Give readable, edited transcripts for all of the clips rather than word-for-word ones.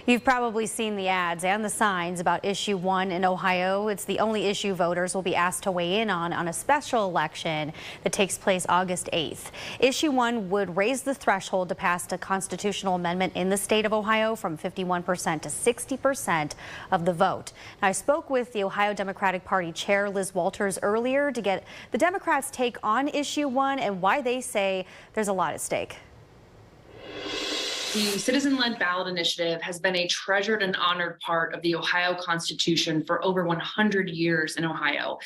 You've probably seen the ads and the signs about Issue 1 in Ohio. It's the only issue voters will be asked to weigh in on a special election that takes place August 8th. Issue 1 would raise the threshold to pass a constitutional amendment in the state of Ohio from 51% to 60% of the vote. Now, I spoke with the Ohio Democratic Party Chair Liz Walters earlier to get the Democrats' take on Issue 1 and why they say there's a lot at stake. The citizen-led ballot initiative has been a treasured and honored part of the Ohio Constitution for over 100 years in Ohio.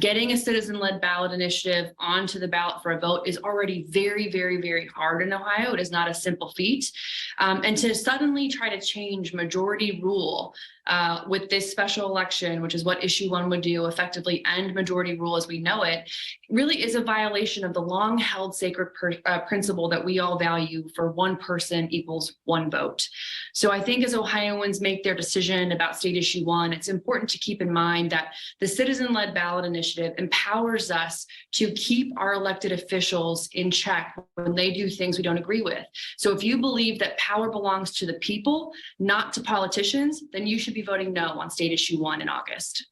Getting a citizen-led ballot initiative onto the ballot for a vote is already very, very, very hard in Ohio. It is not a simple feat. And to suddenly try to change majority rule with this special election, which is what Issue 1 would do, effectively end majority rule as we know it, really is a violation of the long-held sacred principle that we all value for one person equals one vote. So I think as Ohioans make their decision about state Issue 1, it's important to keep in mind that the citizen-led ballot initiative empowers us to keep our elected officials in check when they do things we don't agree with. So if you believe that power belongs to the people, not to politicians, then you should be voting no on state Issue 1 in August.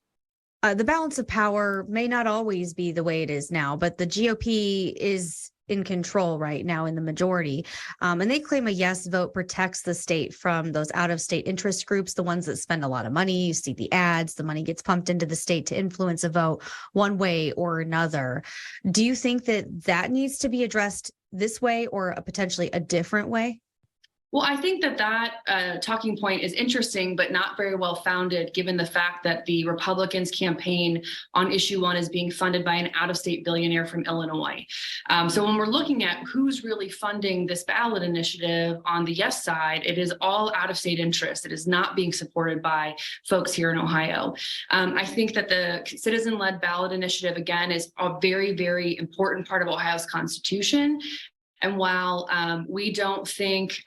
The balance of power may not always be the way it is now, but the GOP is in control right now in the majority. And they claim a yes vote protects the state from those out-of-state interest groups, the ones that spend a lot of money. You see the ads, the money gets pumped into the state to influence a vote one way or another. Do you think that that needs to be addressed this way or potentially a different way? Well, I think that talking point is interesting, but not very well founded, given the fact that the Republicans' campaign on Issue 1 is being funded by an out-of-state billionaire from Illinois. So when we're looking at who's really funding this ballot initiative on the yes side, it is all out-of-state interest. It is not being supported by folks here in Ohio. I think that the citizen-led ballot initiative, again, is a very, very important part of Ohio's Constitution. And while I don't think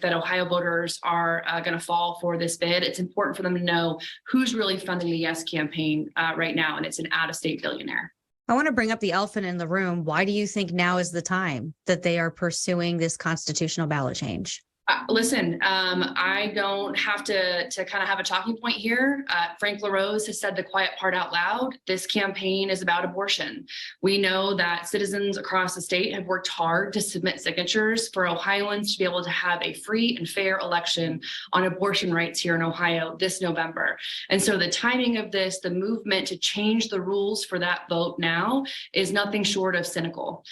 that Ohio voters are going to fall for this bid, it's important for them to know who's really funding the Yes campaign right now, and it's an out-of-state billionaire. I want to bring up the elephant in the room. Why do you think now is the time that they are pursuing this constitutional ballot change? Listen, I don't have to kind of have a talking point here. Frank LaRose has said the quiet part out loud. This campaign is about abortion. We know that citizens across the state have worked hard to submit signatures for Ohioans to be able to have a free and fair election on abortion rights here in Ohio this November. And so the timing of this, the movement to change the rules for that vote now is nothing short of cynical.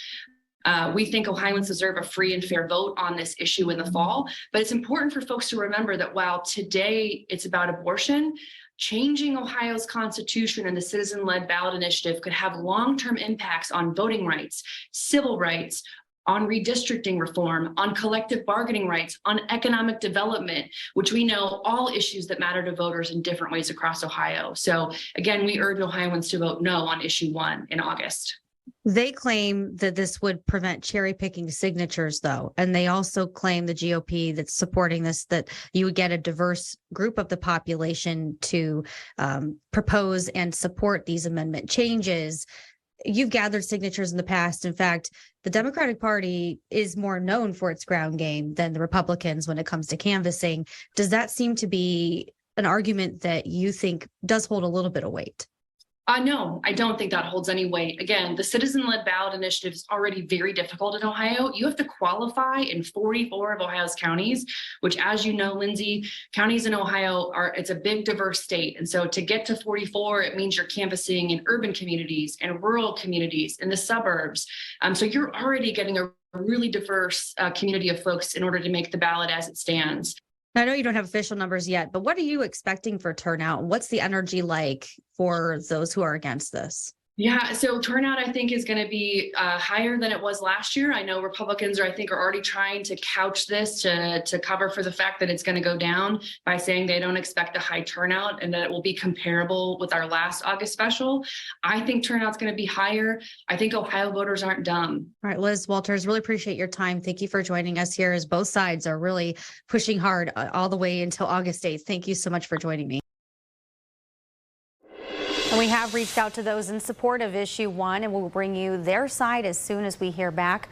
We think Ohioans deserve a free and fair vote on this issue in the fall, but it's important for folks to remember that while today it's about abortion, changing Ohio's constitution and the citizen-led ballot initiative could have long-term impacts on voting rights, civil rights, on redistricting reform, on collective bargaining rights, on economic development, which we know all issues that matter to voters in different ways across Ohio. So again, we urge Ohioans to vote no on Issue 1 in August. They claim that this would prevent cherry picking signatures, though. And they also claim, the GOP that's supporting this, that you would get a diverse group of the population to propose and support these amendment changes. You've gathered signatures in the past. In fact, the Democratic Party is more known for its ground game than the Republicans when it comes to canvassing. Does that seem to be an argument that you think does hold a little bit of weight? No, I don't think that holds any weight. Again, the citizen-led ballot initiative is already very difficult in Ohio. You have to qualify in 44 of Ohio's counties, which, as you know, Lindsay, counties in Ohio it's a big, diverse state. And so to get to 44, it means you're canvassing in urban communities and rural communities in the suburbs. So you're already getting a really diverse community of folks in order to make the ballot as it stands. I know you don't have official numbers yet, but what are you expecting for turnout? What's the energy like for those who are against this? Yeah, so turnout, I think, is going to be higher than it was last year. I know Republicans are already trying to couch this to cover for the fact that it's going to go down by saying they don't expect a high turnout and that it will be comparable with our last August special. I think turnout's going to be higher. I think Ohio voters aren't dumb. All right, Liz Walters, really appreciate your time. Thank you for joining us here, as both sides are really pushing hard all the way until August 8th. Thank you so much for joining me. And we have reached out to those in support of Issue 1, and we'll bring you their side as soon as we hear back.